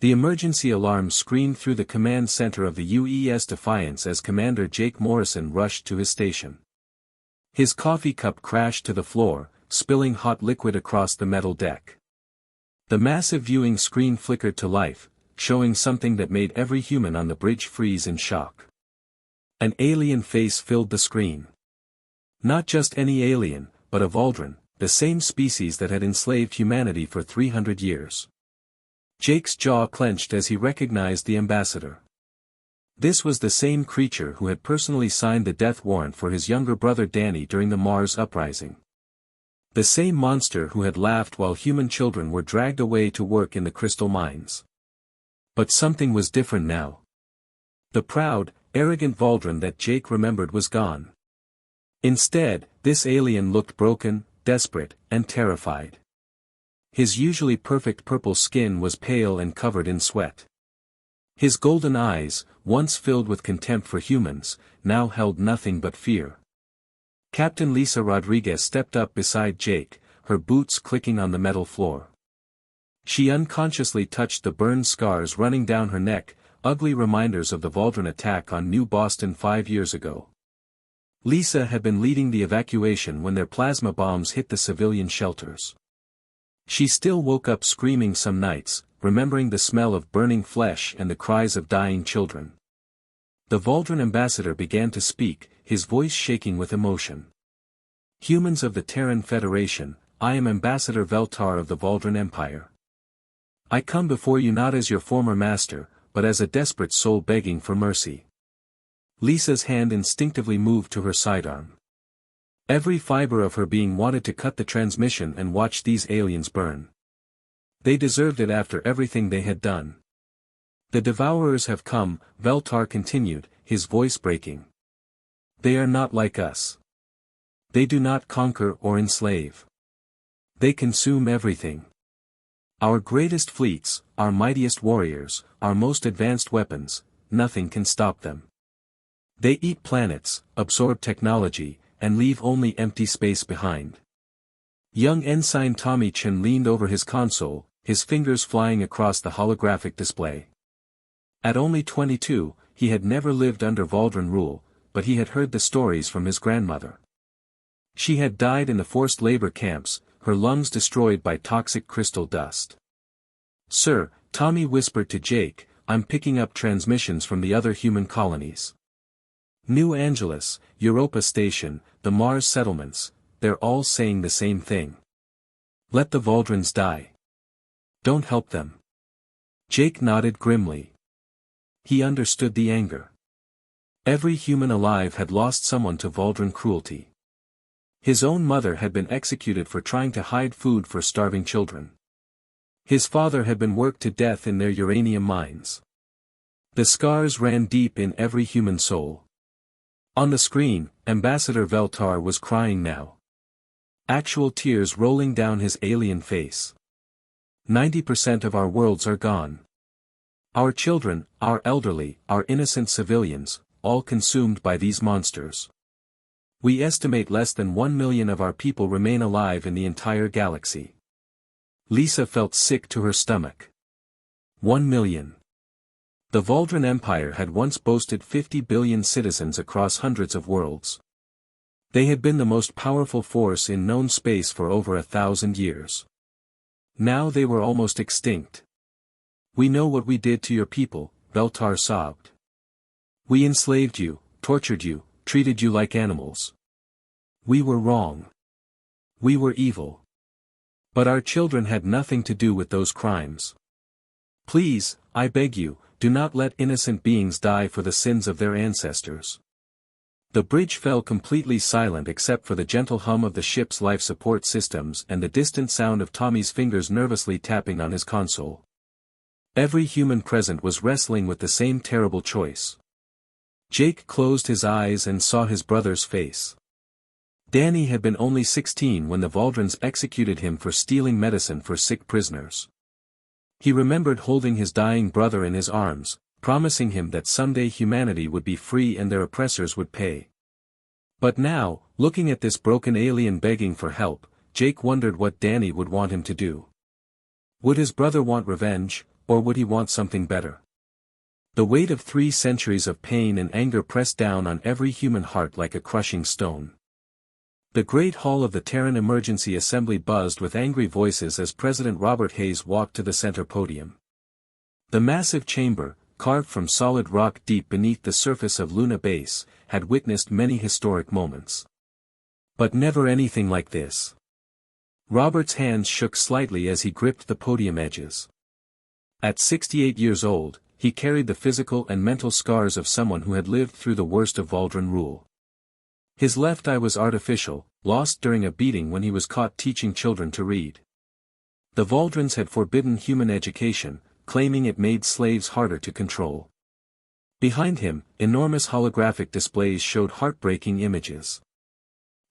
The emergency alarm screamed through the command center of the UES Defiance as Commander Jake Morrison rushed to his station. His coffee cup crashed to the floor, spilling hot liquid across the metal deck. The massive viewing screen flickered to life, showing something that made every human on the bridge freeze in shock. An alien face filled the screen. Not just any alien, but a Valdren, the same species that had enslaved humanity for 300 years. Jake's jaw clenched as he recognized the ambassador. This was the same creature who had personally signed the death warrant for his younger brother Danny during the Mars uprising. The same monster who had laughed while human children were dragged away to work in the crystal mines. But something was different now. The proud, arrogant Valdren that Jake remembered was gone. Instead, this alien looked broken, desperate, and terrified. His usually perfect purple skin was pale and covered in sweat. His golden eyes, once filled with contempt for humans, now held nothing but fear. Captain Lisa Rodriguez stepped up beside Jake, her boots clicking on the metal floor. She unconsciously touched the burned scars running down her neck, ugly reminders of the Valdren attack on New Boston 5 years ago. Lisa had been leading the evacuation when their plasma bombs hit the civilian shelters. She still woke up screaming some nights, remembering the smell of burning flesh and the cries of dying children. The Valdren ambassador began to speak, his voice shaking with emotion. Humans of the Terran Federation, I am Ambassador Veltar of the Valdren Empire. I come before you not as your former master, but as a desperate soul begging for mercy. Lisa's hand instinctively moved to her sidearm. Every fiber of her being wanted to cut the transmission and watch these aliens burn. They deserved it after everything they had done. The Devourers have come, Veltar continued, his voice breaking. They are not like us. They do not conquer or enslave. They consume everything. Our greatest fleets, our mightiest warriors, our most advanced weapons, nothing can stop them. They eat planets, absorb technology, and leave only empty space behind. Young Ensign Tommy Chen leaned over his console, his fingers flying across the holographic display. At only 22, he had never lived under Valdren rule, but he had heard the stories from his grandmother. She had died in the forced labor camps, her lungs destroyed by toxic crystal dust. Sir, Tommy whispered to Jake, I'm picking up transmissions from the other human colonies. New Angeles, Europa Station, the Mars settlements, they're all saying the same thing. Let the Valdrens die. Don't help them. Jake nodded grimly. He understood the anger. Every human alive had lost someone to Valdren cruelty. His own mother had been executed for trying to hide food for starving children. His father had been worked to death in their uranium mines. The scars ran deep in every human soul. On the screen, Ambassador Veltar was crying now. Actual tears rolling down his alien face. 90% of our worlds are gone. Our children, our elderly, our innocent civilians, all consumed by these monsters. We estimate less than 1 million of our people remain alive in the entire galaxy. Lisa felt sick to her stomach. 1 million. The Valdren Empire had once boasted 50 billion citizens across hundreds of worlds. They had been the most powerful force in known space for over 1,000 years. Now they were almost extinct. We know what we did to your people, Veltar sobbed. We enslaved you, tortured you, treated you like animals. We were wrong. We were evil. But our children had nothing to do with those crimes. Please, I beg you, do not let innocent beings die for the sins of their ancestors. The bridge fell completely silent except for the gentle hum of the ship's life support systems and the distant sound of Tommy's fingers nervously tapping on his console. Every human present was wrestling with the same terrible choice. Jake closed his eyes and saw his brother's face. Danny had been only 16 when the Valdrens executed him for stealing medicine for sick prisoners. He remembered holding his dying brother in his arms, promising him that someday humanity would be free and their oppressors would pay. But now, looking at this broken alien begging for help, Jake wondered what Danny would want him to do. Would his brother want revenge, or would he want something better? The weight of 3 centuries of pain and anger pressed down on every human heart like a crushing stone. The great hall of the Terran Emergency Assembly buzzed with angry voices as President Robert Hayes walked to the center podium. The massive chamber, carved from solid rock deep beneath the surface of Luna Base, had witnessed many historic moments. But never anything like this. Robert's hands shook slightly as he gripped the podium edges. At 68 years old, he carried the physical and mental scars of someone who had lived through the worst of Valdran rule. His left eye was artificial, lost during a beating when he was caught teaching children to read. The Valdrans had forbidden human education, claiming it made slaves harder to control. Behind him, enormous holographic displays showed heartbreaking images.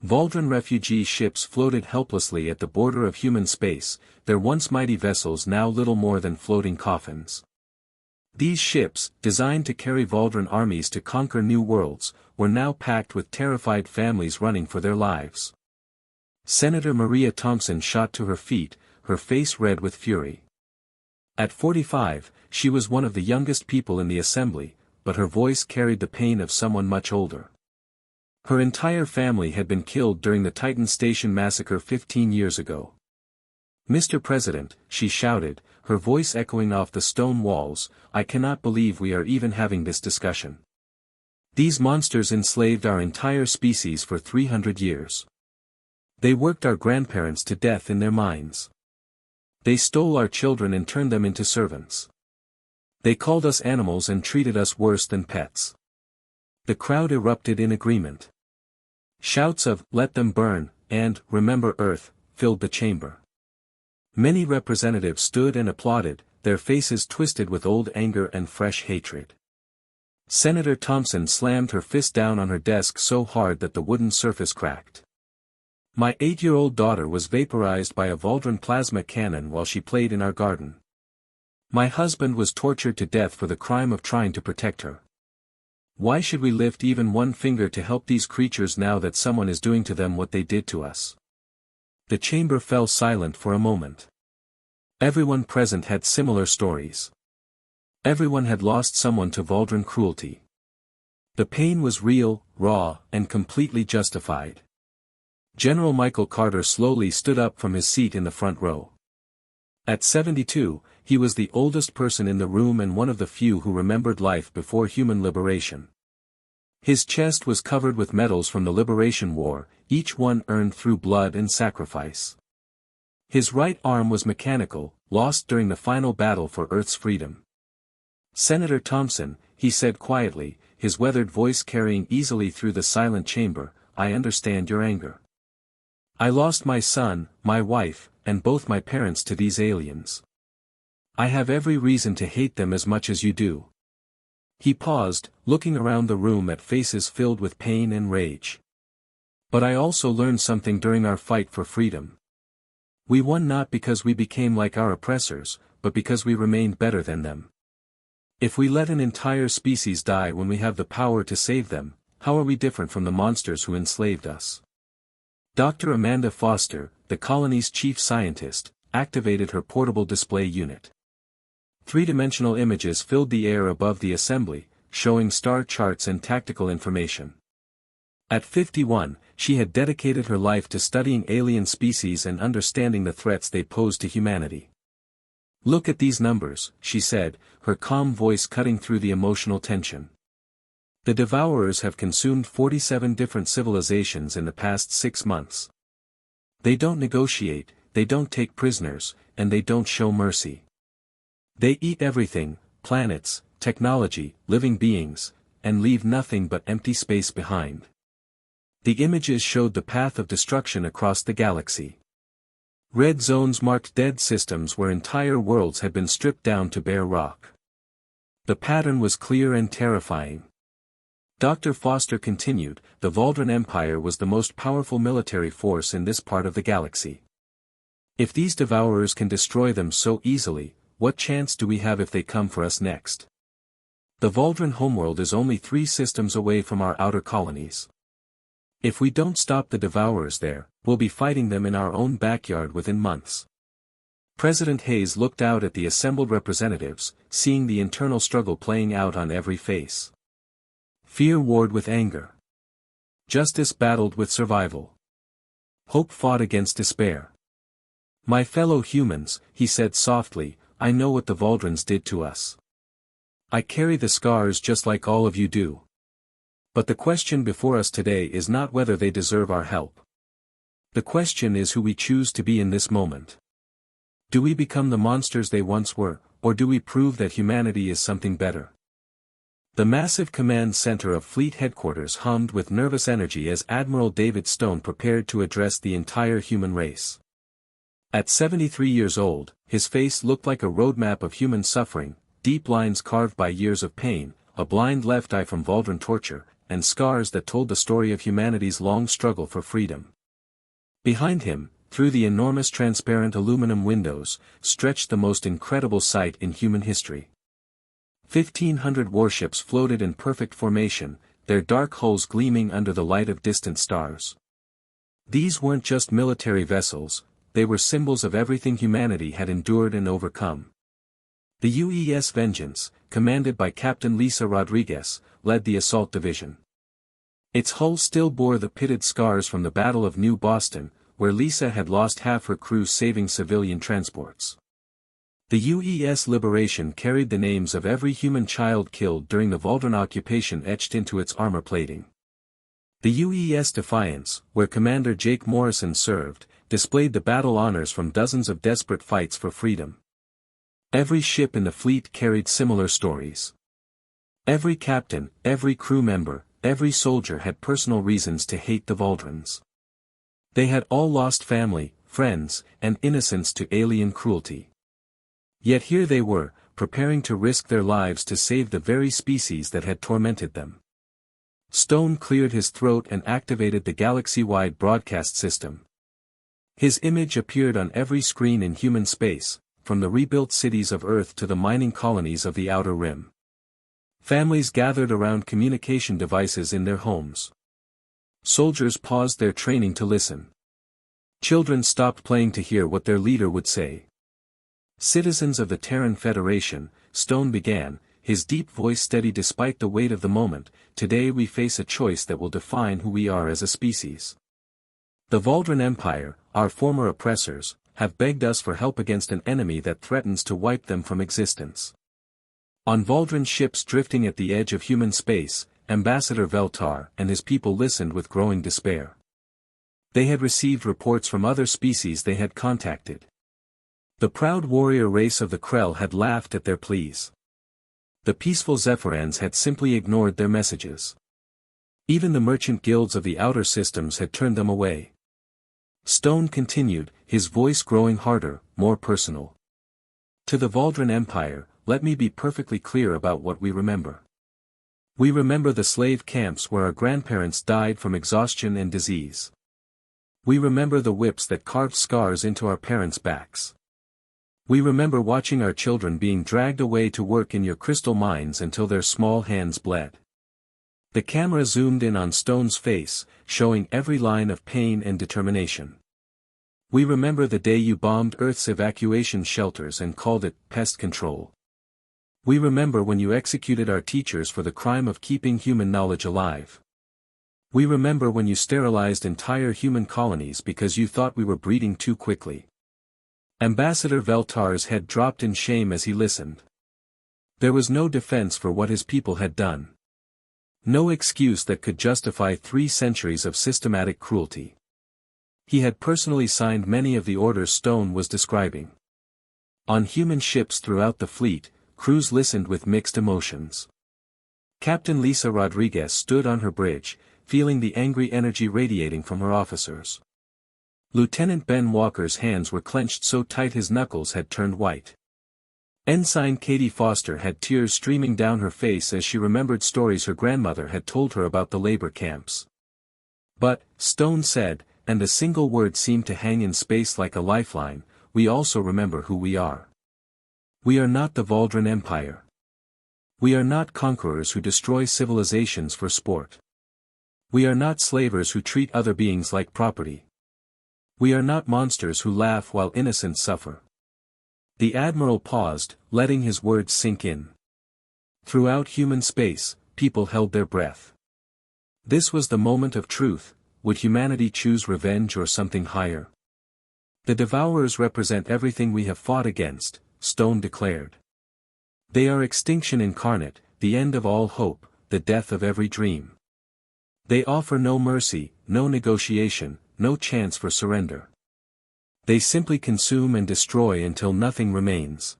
Valdran refugee ships floated helplessly at the border of human space, their once mighty vessels now little more than floating coffins. These ships, designed to carry Valdran armies to conquer new worlds, were now packed with terrified families running for their lives. Senator Maria Thompson shot to her feet, her face red with fury. At 45, she was one of the youngest people in the assembly, but her voice carried the pain of someone much older. Her entire family had been killed during the Titan Station massacre 15 years ago. Mr. President, she shouted, her voice echoing off the stone walls, I cannot believe we are even having this discussion. These monsters enslaved our entire species for 300 years. They worked our grandparents to death in their mines. They stole our children and turned them into servants. They called us animals and treated us worse than pets. The crowd erupted in agreement. Shouts of, "Let them burn," and, "Remember Earth," filled the chamber. Many representatives stood and applauded, their faces twisted with old anger and fresh hatred. Senator Thompson slammed her fist down on her desk so hard that the wooden surface cracked. My 8-year-old daughter was vaporized by a Valdran plasma cannon while she played in our garden. My husband was tortured to death for the crime of trying to protect her. Why should we lift even one finger to help these creatures now that someone is doing to them what they did to us? The chamber fell silent for a moment. Everyone present had similar stories. Everyone had lost someone to Valdran cruelty. The pain was real, raw, and completely justified. General Michael Carter slowly stood up from his seat in the front row. At 72, he was the oldest person in the room and one of the few who remembered life before human liberation. His chest was covered with medals from the Liberation War, each one earned through blood and sacrifice. His right arm was mechanical, lost during the final battle for Earth's freedom. Senator Thompson, he said quietly, his weathered voice carrying easily through the silent chamber, I understand your anger. I lost my son, my wife, and both my parents to these aliens. I have every reason to hate them as much as you do. He paused, looking around the room at faces filled with pain and rage. But I also learned something during our fight for freedom. We won not because we became like our oppressors, but because we remained better than them. If we let an entire species die when we have the power to save them, how are we different from the monsters who enslaved us? Dr. Amanda Foster, the colony's chief scientist, activated her portable display unit. Three-dimensional images filled the air above the assembly, showing star charts and tactical information. At 51, she had dedicated her life to studying alien species and understanding the threats they pose to humanity. Look at these numbers, she said, her calm voice cutting through the emotional tension. The Devourers have consumed 47 different civilizations in the past 6 months. They don't negotiate, they don't take prisoners, and they don't show mercy. They eat everything, planets, technology, living beings, and leave nothing but empty space behind. The images showed the path of destruction across the galaxy. Red zones marked dead systems where entire worlds had been stripped down to bare rock. The pattern was clear and terrifying. Dr. Foster continued, the Valdran Empire was the most powerful military force in this part of the galaxy. If these Devourers can destroy them so easily, what chance do we have if they come for us next? The Valdran homeworld is only 3 systems away from our outer colonies. If we don't stop the Devourers there, we'll be fighting them in our own backyard within months. President Hayes looked out at the assembled representatives, seeing the internal struggle playing out on every face. Fear warred with anger. Justice battled with survival. Hope fought against despair. "My fellow humans," he said softly, "I know what the Valdrons did to us. I carry the scars just like all of you do. But the question before us today is not whether they deserve our help. The question is who we choose to be in this moment. Do we become the monsters they once were, or do we prove that humanity is something better?" The massive command center of Fleet Headquarters hummed with nervous energy as Admiral David Stone prepared to address the entire human race. At 73 years old, his face looked like a roadmap of human suffering, deep lines carved by years of pain, a blind left eye from Valdron torture, and scars that told the story of humanity's long struggle for freedom. Behind him, through the enormous transparent aluminum windows, stretched the most incredible sight in human history. 1,500 warships floated in perfect formation, their dark hulls gleaming under the light of distant stars. These weren't just military vessels, they were symbols of everything humanity had endured and overcome. The UES Vengeance, commanded by Captain Lisa Rodriguez, led the assault division. Its hull still bore the pitted scars from the Battle of New Boston, where Lisa had lost half her crew saving civilian transports. The UES Liberation carried the names of every human child killed during the Valdron occupation etched into its armor plating. The UES Defiance, where Commander Jake Morrison served, displayed the battle honors from dozens of desperate fights for freedom. Every ship in the fleet carried similar stories. Every captain, every crew member, every soldier had personal reasons to hate the Valdrons. They had all lost family, friends, and innocence to alien cruelty. Yet here they were, preparing to risk their lives to save the very species that had tormented them. Stone cleared his throat and activated the galaxy-wide broadcast system. His image appeared on every screen in human space, from the rebuilt cities of Earth to the mining colonies of the Outer Rim. Families gathered around communication devices in their homes. Soldiers paused their training to listen. Children stopped playing to hear what their leader would say. "Citizens of the Terran Federation," Stone began, his deep voice steady despite the weight of the moment, "today we face a choice that will define who we are as a species. The Valdron Empire, our former oppressors, have begged us for help against an enemy that threatens to wipe them from existence." On Valdron ships drifting at the edge of human space, Ambassador Veltar and his people listened with growing despair. They had received reports from other species they had contacted. The proud warrior race of the Krell had laughed at their pleas. The peaceful Zephyrans had simply ignored their messages. Even the merchant guilds of the outer systems had turned them away. Stone continued, his voice growing harder, more personal. "To the Valdron Empire, let me be perfectly clear about what we remember. We remember the slave camps where our grandparents died from exhaustion and disease. We remember the whips that carved scars into our parents' backs. We remember watching our children being dragged away to work in your crystal mines until their small hands bled." The camera zoomed in on Stone's face, showing every line of pain and determination. "We remember the day you bombed Earth's evacuation shelters and called it pest control. We remember when you executed our teachers for the crime of keeping human knowledge alive. We remember when you sterilized entire human colonies because you thought we were breeding too quickly." Ambassador Veltar's head dropped in shame as he listened. There was no defense for what his people had done. No excuse that could justify 3 centuries of systematic cruelty. He had personally signed many of the orders Stone was describing. On human ships throughout the fleet, crews listened with mixed emotions. Captain Lisa Rodriguez stood on her bridge, feeling the angry energy radiating from her officers. Lieutenant Ben Walker's hands were clenched so tight his knuckles had turned white. Ensign Katie Foster had tears streaming down her face as she remembered stories her grandmother had told her about the labor camps. "But," Stone said, and a single word seemed to hang in space like a lifeline, "we also remember who we are. We are not the Valdron Empire. We are not conquerors who destroy civilizations for sport. We are not slavers who treat other beings like property. We are not monsters who laugh while innocents suffer. The Admiral paused, letting his words sink in. Throughout human space, people held their breath. This was the moment of truth. Would humanity choose revenge or something higher? The Devourers represent everything we have fought against, Stone declared. They are extinction incarnate, the end of all hope, the death of every dream. They offer no mercy, no negotiation, no chance for surrender. They simply consume and destroy until nothing remains.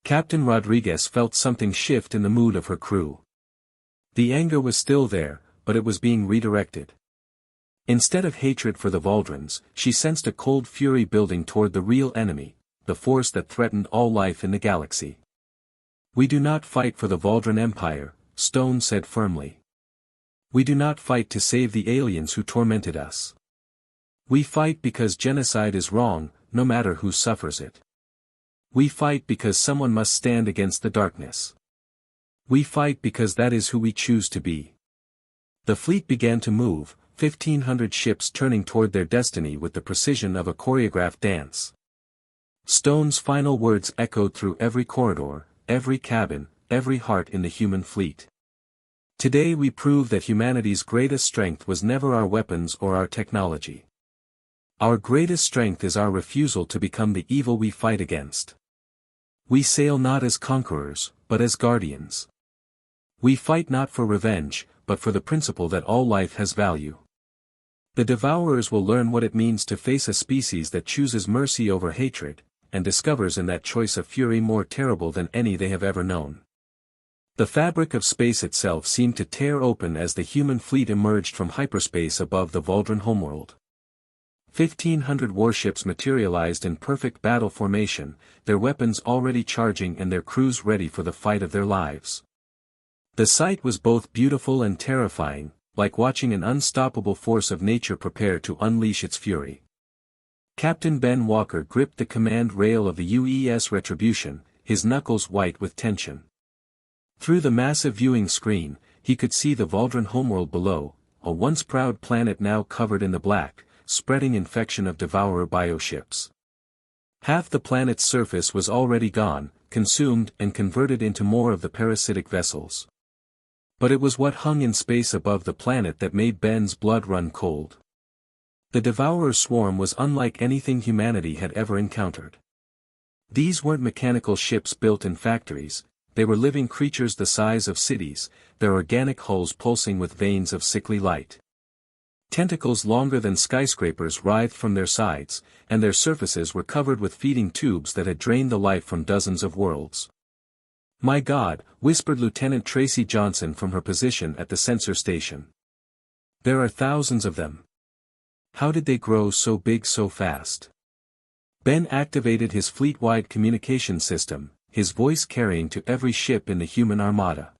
Captain Rodriguez felt something shift in the mood of her crew. The anger was still there, but it was being redirected. Instead of hatred for the Vauldrans, she sensed a cold fury building toward the real enemy, the force that threatened all life in the galaxy. We do not fight for the Vauldraan Empire, Stone said firmly. We do not fight to save the aliens who tormented us. We fight because genocide is wrong, no matter who suffers it. We fight because someone must stand against the darkness. We fight because that is who we choose to be. The fleet began to move, 1,500 ships turning toward their destiny with the precision of a choreographed dance. Stone's final words echoed through every corridor, every cabin, every heart in the human fleet. Today we prove that humanity's greatest strength was never our weapons or our technology. Our greatest strength is our refusal to become the evil we fight against. We sail not as conquerors, but as guardians. We fight not for revenge, but for the principle that all life has value. The Devourers will learn what it means to face a species that chooses mercy over hatred, and discovers in that choice a fury more terrible than any they have ever known. The fabric of space itself seemed to tear open as the human fleet emerged from hyperspace above the Vauldraan homeworld. 1,500 warships materialized in perfect battle formation, their weapons already charging and their crews ready for the fight of their lives. The sight was both beautiful and terrifying, like watching an unstoppable force of nature prepare to unleash its fury. Captain Ben Walker gripped the command rail of the UES Retribution, his knuckles white with tension. Through the massive viewing screen, he could see the Vauldraan homeworld below, a once proud planet now covered in the black, spreading infection of devourer bioships. Half the planet's surface was already gone, consumed and converted into more of the parasitic vessels. But it was what hung in space above the planet that made Ben's blood run cold. The devourer swarm was unlike anything humanity had ever encountered. These weren't mechanical ships built in factories, they were living creatures the size of cities, their organic hulls pulsing with veins of sickly light. Tentacles longer than skyscrapers writhed from their sides, and their surfaces were covered with feeding tubes that had drained the life from dozens of worlds. "My God," whispered Lieutenant Tracy Johnson from her position at the sensor station. "There are thousands of them. How did they grow so big so fast?" Ben activated his fleet-wide communication system, his voice carrying to every ship in the human armada.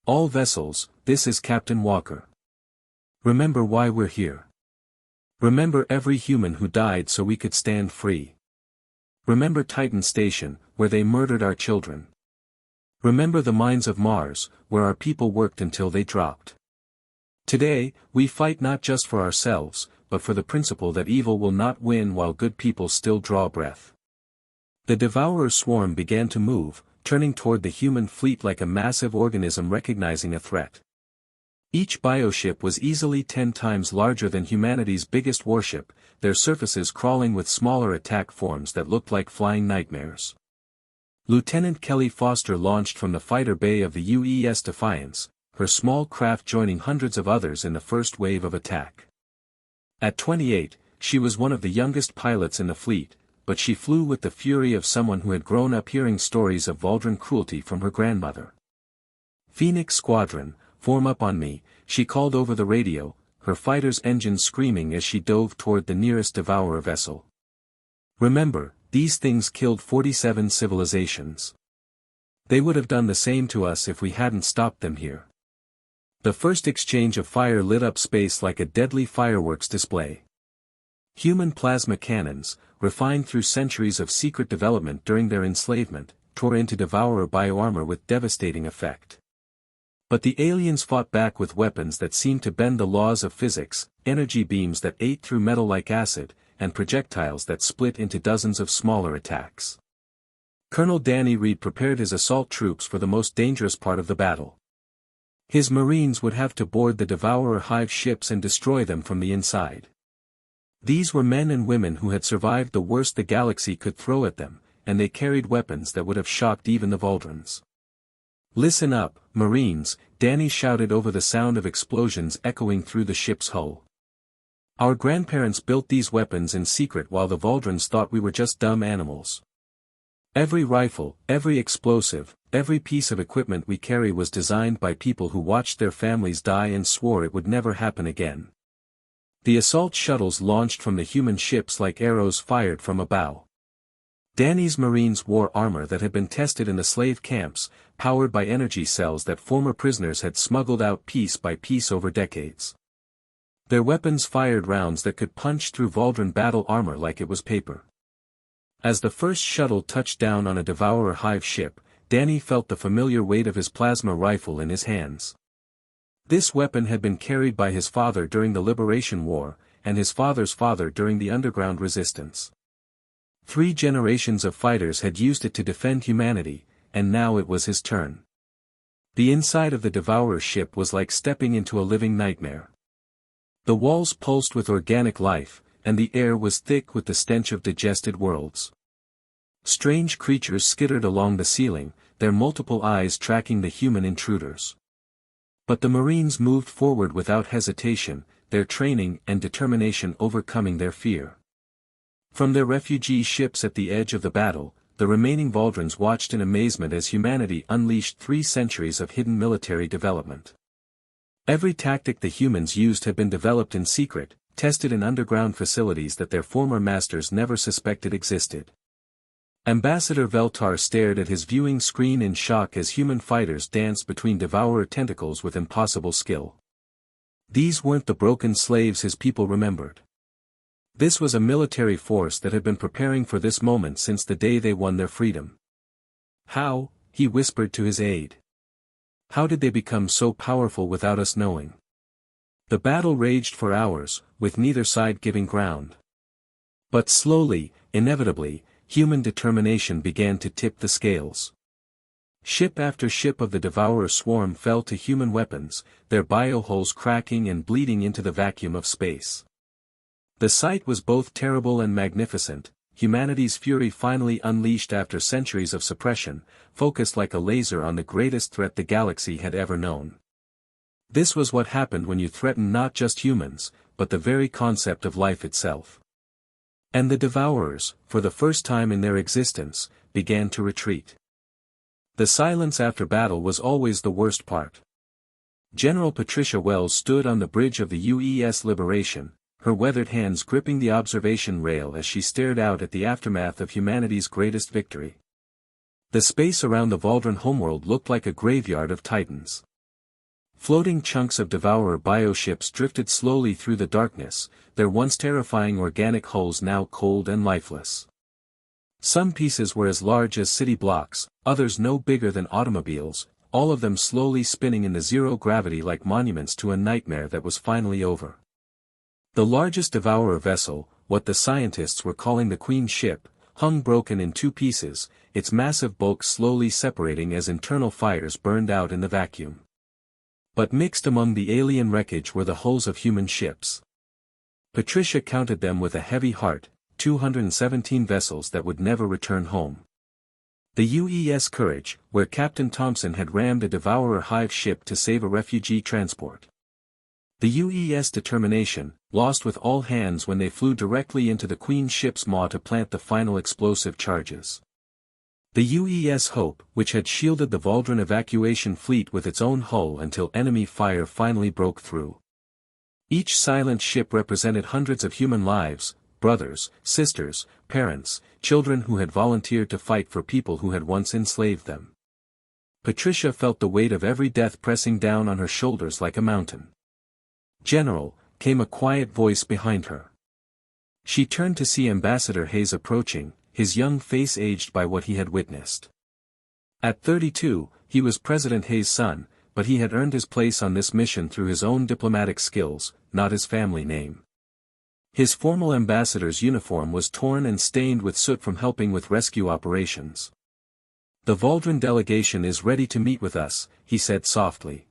"All vessels, this is Captain Walker. Remember why we're here. Remember every human who died so we could stand free. Remember Titan Station, where they murdered our children. Remember the mines of Mars, where our people worked until they dropped. Today, we fight not just for ourselves, but for the principle that evil will not win while good people still draw breath." The devourer swarm began to move, turning toward the human fleet like a massive organism recognizing a threat. Each bioship was easily 10 times larger than humanity's biggest warship, their surfaces crawling with smaller attack forms that looked like flying nightmares. Lieutenant Kelly Foster launched from the fighter bay of the UES Defiance, her small craft joining hundreds of others in the first wave of attack. At 28, she was one of the youngest pilots in the fleet, but she flew with the fury of someone who had grown up hearing stories of Vauldraan cruelty from her grandmother. "Phoenix Squadron, form up on me," she called over the radio, her fighter's engines screaming as she dove toward the nearest devourer vessel. "Remember, these things killed 47 civilizations. They would have done the same to us if we hadn't stopped them here." The first exchange of fire lit up space like a deadly fireworks display. Human plasma cannons, refined through centuries of secret development during their enslavement, tore into devourer bioarmor with devastating effect. But the aliens fought back with weapons that seemed to bend the laws of physics, energy beams that ate through metal like acid, and projectiles that split into dozens of smaller attacks. Colonel Danny Reed prepared his assault troops for the most dangerous part of the battle. His Marines would have to board the Devourer Hive ships and destroy them from the inside. These were men and women who had survived the worst the galaxy could throw at them, and they carried weapons that would have shocked even the Voldrans. "Listen up, Marines," Danny shouted over the sound of explosions echoing through the ship's hull. "Our grandparents built these weapons in secret while the Voldrans thought we were just dumb animals. Every rifle, every explosive, every piece of equipment we carry was designed by people who watched their families die and swore it would never happen again." The assault shuttles launched from the human ships like arrows fired from a bow. Danny's Marines wore armor that had been tested in the slave camps, powered by energy cells that former prisoners had smuggled out piece by piece over decades. Their weapons fired rounds that could punch through Voldran battle armor like it was paper. As the first shuttle touched down on a Devourer Hive ship, Danny felt the familiar weight of his plasma rifle in his hands. This weapon had been carried by his father during the Liberation War, and his father's father during the Underground Resistance. 3 generations of fighters had used it to defend humanity, and now it was his turn. The inside of the Devourer ship was like stepping into a living nightmare. The walls pulsed with organic life, and the air was thick with the stench of digested worlds. Strange creatures skittered along the ceiling, their multiple eyes tracking the human intruders. But the Marines moved forward without hesitation, their training and determination overcoming their fear. From their refugee ships at the edge of the battle, the remaining Voldrans watched in amazement as humanity unleashed 3 centuries of hidden military development. Every tactic the humans used had been developed in secret, tested in underground facilities that their former masters never suspected existed. Ambassador Veltar stared at his viewing screen in shock as human fighters danced between Devourer tentacles with impossible skill. These weren't the broken slaves his people remembered. This was a military force that had been preparing for this moment since the day they won their freedom. "How?" he whispered to his aide. "How did they become so powerful without us knowing?" The battle raged for hours, with neither side giving ground. But slowly, inevitably, human determination began to tip the scales. Ship after ship of the Devourer swarm fell to human weapons, their bioholes cracking and bleeding into the vacuum of space. The sight was both terrible and magnificent. Humanity's fury finally unleashed after centuries of suppression, focused like a laser on the greatest threat the galaxy had ever known. This was what happened when you threaten not just humans, but the very concept of life itself. And the Devourers, for the first time in their existence, began to retreat. The silence after battle was always the worst part. General Patricia Wells stood on the bridge of the UES Liberation, her weathered hands gripping the observation rail as she stared out at the aftermath of humanity's greatest victory. The space around the Voldran homeworld looked like a graveyard of titans. Floating chunks of Devourer bioships drifted slowly through the darkness, their once terrifying organic hulls now cold and lifeless. Some pieces were as large as city blocks, others no bigger than automobiles, all of them slowly spinning in the zero gravity like monuments to a nightmare that was finally over. The largest Devourer vessel, what the scientists were calling the Queen ship, hung broken in 2 pieces, its massive bulk slowly separating as internal fires burned out in the vacuum. But mixed among the alien wreckage were the hulls of human ships. Patricia counted them with a heavy heart, 217 vessels that would never return home. The UES Courage, where Captain Thompson had rammed a Devourer Hive ship to save a refugee transport. The UES Determination, lost with all hands when they flew directly into the Queen ship's maw to plant the final explosive charges. The UES Hope, which had shielded the Voldran evacuation fleet with its own hull until enemy fire finally broke through. Each silent ship represented hundreds of human lives, brothers, sisters, parents, children who had volunteered to fight for people who had once enslaved them. Patricia felt the weight of every death pressing down on her shoulders like a mountain. "General," came a quiet voice behind her. She turned to see Ambassador Hayes approaching, his young face aged by what he had witnessed. At 32, he was President Hayes' son, but he had earned his place on this mission through his own diplomatic skills, not his family name. His formal ambassador's uniform was torn and stained with soot from helping with rescue operations. The Valdren delegation is ready to meet with us, he said softly.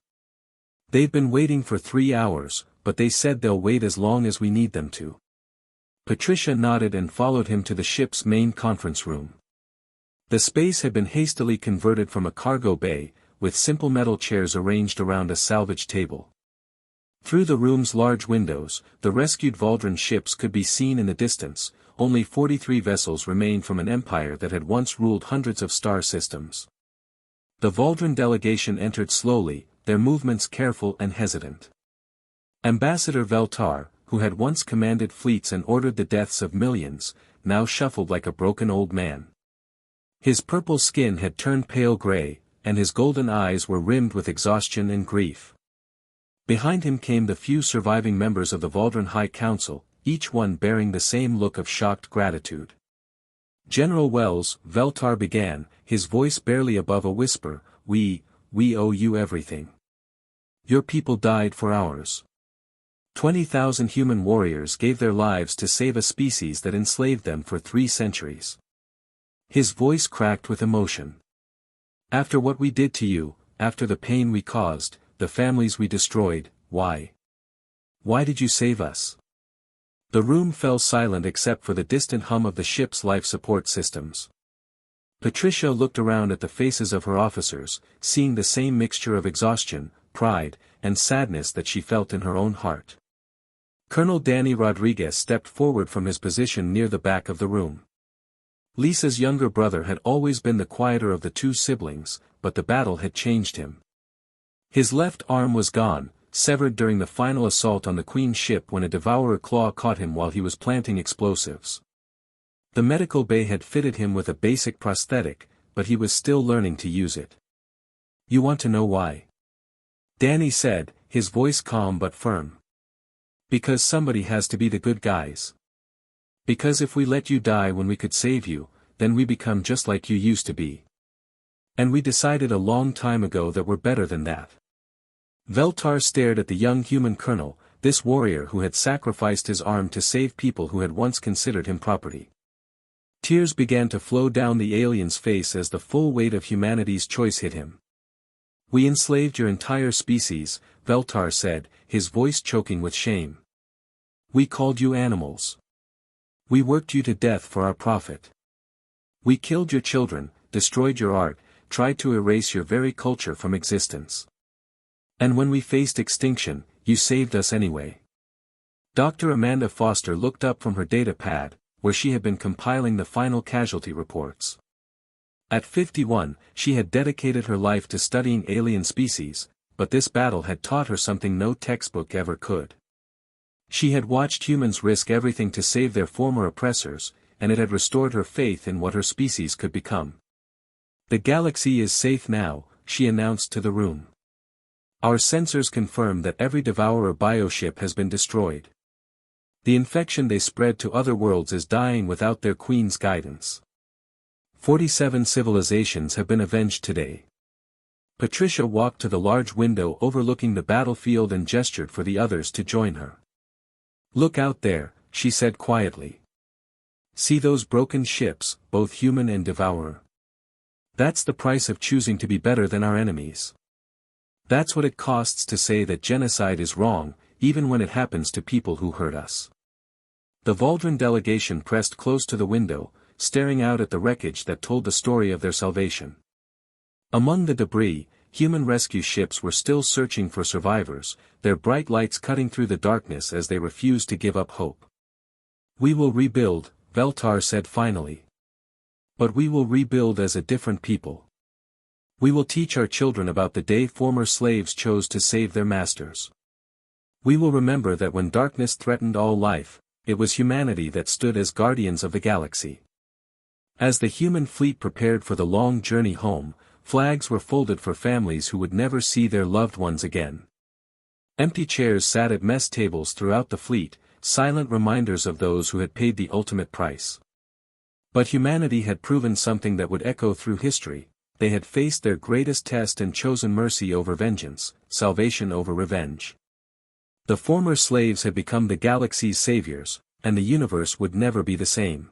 They've been waiting for 3 hours, but they said they'll wait as long as we need them to. Patricia nodded and followed him to the ship's main conference room. The space had been hastily converted from a cargo bay, with simple metal chairs arranged around a salvage table. Through the room's large windows, the rescued Valdren ships could be seen in the distance. Only 43 vessels remained from an empire that had once ruled hundreds of star systems. The Valdren delegation entered slowly, their movements careful and hesitant. Ambassador Veltar, who had once commanded fleets and ordered the deaths of millions, now shuffled like a broken old man. His purple skin had turned pale gray, and his golden eyes were rimmed with exhaustion and grief. Behind him came the few surviving members of the Valdren High Council, each one bearing the same look of shocked gratitude. General Wells, Veltar began, his voice barely above a whisper, we owe you everything. Your people died for ours. 20,000 human warriors gave their lives to save a species that enslaved them for 3 centuries. His voice cracked with emotion. After what we did to you, after the pain we caused, the families we destroyed, why? Why did you save us? The room fell silent except for the distant hum of the ship's life support systems. Patricia looked around at the faces of her officers, seeing the same mixture of exhaustion, pride, and sadness that she felt in her own heart. Colonel Danny Rodriguez stepped forward from his position near the back of the room. Lisa's younger brother had always been the quieter of the 2 siblings, but the battle had changed him. His left arm was gone, severed during the final assault on the Queen's ship when a devourer claw caught him while he was planting explosives. The medical bay had fitted him with a basic prosthetic, but he was still learning to use it. You want to know why? Danny said, his voice calm but firm. Because somebody has to be the good guys. Because if we let you die when we could save you, then we become just like you used to be. And we decided a long time ago that we're better than that. Veltar stared at the young human colonel, this warrior who had sacrificed his arm to save people who had once considered him property. Tears began to flow down the alien's face as the full weight of humanity's choice hit him. We enslaved your entire species, Veltar said, his voice choking with shame. We called you animals. We worked you to death for our profit. We killed your children, destroyed your art, tried to erase your very culture from existence. And when we faced extinction, you saved us anyway. Dr. Amanda Foster looked up from her data pad, where she had been compiling the final casualty reports. At 51, she had dedicated her life to studying alien species, but this battle had taught her something no textbook ever could. She had watched humans risk everything to save their former oppressors, and it had restored her faith in what her species could become. The galaxy is safe now, she announced to the room. Our sensors confirm that every Devourer bioship has been destroyed. The infection they spread to other worlds is dying without their queen's guidance. 47 civilizations have been avenged today. Patricia walked to the large window overlooking the battlefield and gestured for the others to join her. Look out there, she said quietly. See those broken ships, both human and Devourer? That's the price of choosing to be better than our enemies. That's what it costs to say that genocide is wrong, even when it happens to people who hurt us. The Valdren delegation pressed close to the window, staring out at the wreckage that told the story of their salvation. Among the debris, human rescue ships were still searching for survivors, their bright lights cutting through the darkness as they refused to give up hope. We will rebuild, Veltar said finally. But we will rebuild as a different people. We will teach our children about the day former slaves chose to save their masters. We will remember that when darkness threatened all life, it was humanity that stood as guardians of the galaxy. As the human fleet prepared for the long journey home, flags were folded for families who would never see their loved ones again. Empty chairs sat at mess tables throughout the fleet, silent reminders of those who had paid the ultimate price. But humanity had proven something that would echo through history. They had faced their greatest test and chosen mercy over vengeance, salvation over revenge. The former slaves had become the galaxy's saviors, and the universe would never be the same.